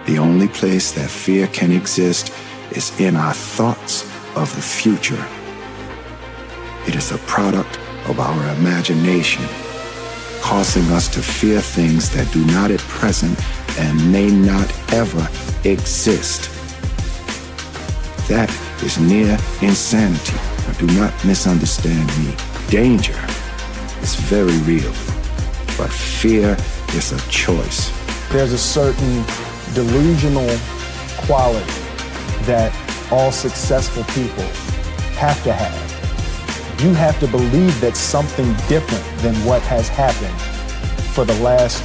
The only place that fear can exist is in our thoughts of the future. It is a product of our imagination, causing us to fear things that do not at present and may not ever exist. That is near insanity. Now, do not misunderstand me. Danger is very real, but fear is a choice. There's a certain delusional quality that all successful people have to have. You have to believe that something different than what has happened for the last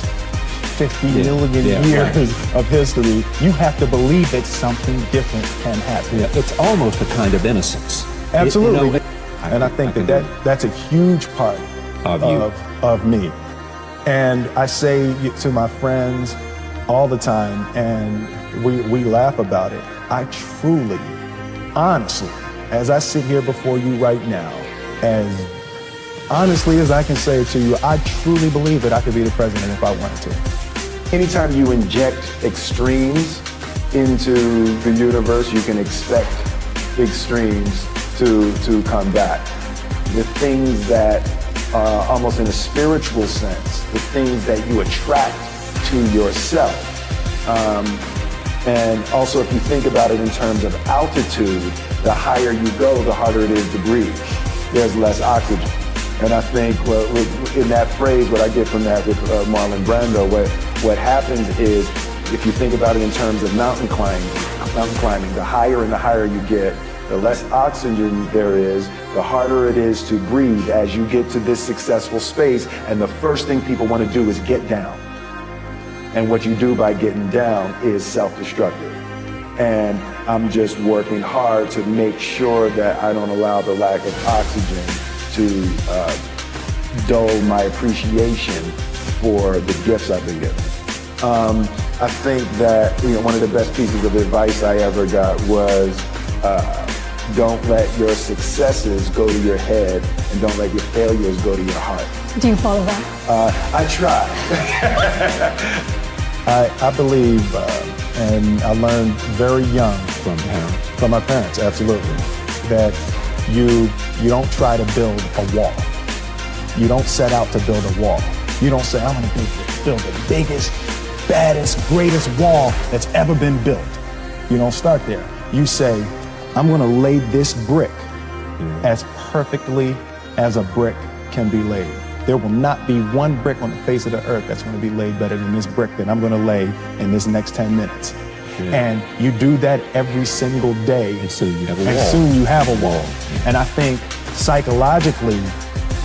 50 million years of history. You have to believe that something different can happen. Yeah, it's almost a kind of innocence. Absolutely. And I think that's a huge part of me. And I say to my friends all the time, and we laugh about it, I truly, honestly, as I sit here before you right now, as honestly as I can say it to you, I truly believe that I could be the president if I wanted to. Anytime you inject extremes into the universe, you can expect extremes to come back. The things that are almost in a spiritual sense, the things that you attract to yourself. And also if you think about it in terms of altitude, the higher you go, the harder it is to breathe. There's less oxygen. And I think in that phrase, what I get from that with Marlon Brando, what happens is, if you think about it in terms of mountain climbing, the higher and the higher you get, the less oxygen there is, the harder it is to breathe as you get to this successful space. And the first thing people want to do is get down. And what you do by getting down is self-destructive. And I'm just working hard to make sure that I don't allow the lack of oxygen to dull my appreciation for the gifts I've been given. I think that one of the best pieces of advice I ever got was don't let your successes go to your head, and don't let your failures go to your heart. Do you follow that? I try. I believe, and I learned very young from my parents, absolutely, that you don't try to build a wall. You don't set out to build a wall. You don't say, I'm going to build the biggest, baddest, greatest wall that's ever been built. You don't start there. You say, I'm going to lay this brick as perfectly as a brick can be laid. There will not be one brick on the face of the earth that's going to be laid better than this brick that I'm going to lay in this next 10 minutes. And you do that every single day. And soon you have a wall. And soon you have a wall. And I think psychologically,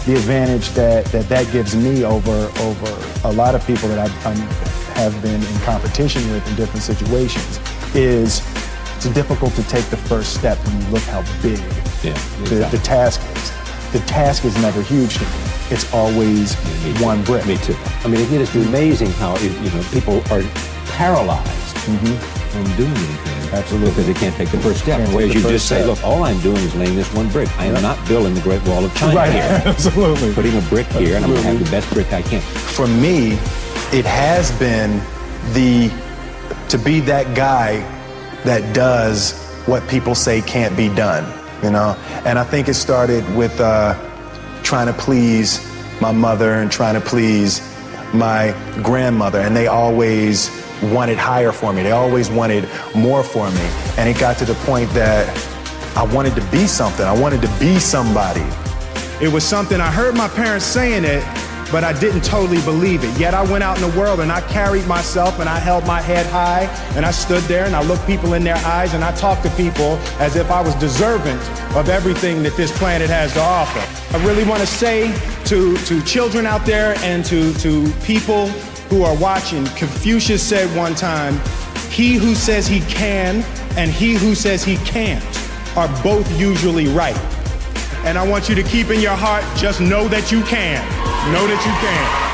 the advantage that gives me over a lot of people that I have been in competition with in different situations is it's difficult to take the first step when you look how big the task is. The task is never huge to me. It's always one brick. Me too. I mean, it is amazing how people are paralyzed from doing anything. Absolutely. Because they can't take the first step. Whereas you just say, look, all I'm doing is laying this one brick. I am not building the Great Wall of China here. Absolutely. Putting a brick here, and I'm going to have the best brick I can. For me, it has been to be that guy that does what people say can't be done, And I think it started with trying to please my mother and trying to please my grandmother, and they always wanted higher for me. They always wanted more for me. And it got to the point that I wanted to be something. I wanted to be somebody. It was something, I heard my parents saying it, but I didn't totally believe it. Yet I went out in the world and I carried myself and I held my head high and I stood there and I looked people in their eyes and I talked to people as if I was deserving of everything that this planet has to offer. I really want to say to children out there and to people who are watching, Confucius said one time, he who says he can and he who says he can't are both usually right. And I want you to keep in your heart, just know that you can. Know that you can.